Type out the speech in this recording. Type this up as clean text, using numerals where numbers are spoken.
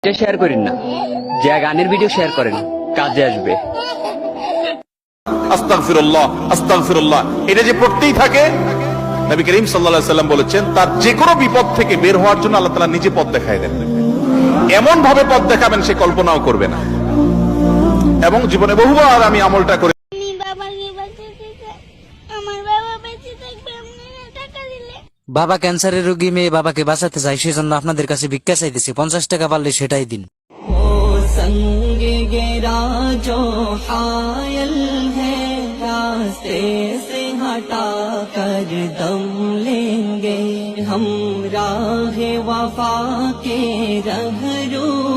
Share করেন না, যে গানের ভিডিও শেয়ার করেন, কাজে আসবে। আস্তাগফিরুল্লাহ আস্তাগফিরুল্লাহ, এটা যে পড়তেই থাকে, নবী করিম সাল্লাল্লাহু আলাইহি সাল্লাম বলেছেন তার যে কোনো বিপদ থেকে বের হওয়ার জন্য আল্লাহ তাআলা নিজে পথ দেখায় দেন। এমন ভাবে পথ দেখাবেন সে কল্পনাও করবে না। এবং জীবনে বহুবার আমি আমলটা করে বাবা ক্যান্সারের রোগী, মেয়ে বাবাকে বাঁচাতে চাই, সেজন্য আপনাদের কাছে ভিক্ষা চাইতেছি। 50 টাকা পারলে সেটাই দিন। संगे गेरा जो हायल है रास्ते से हटा कर दम लेंगे हम राह वफा के रहरू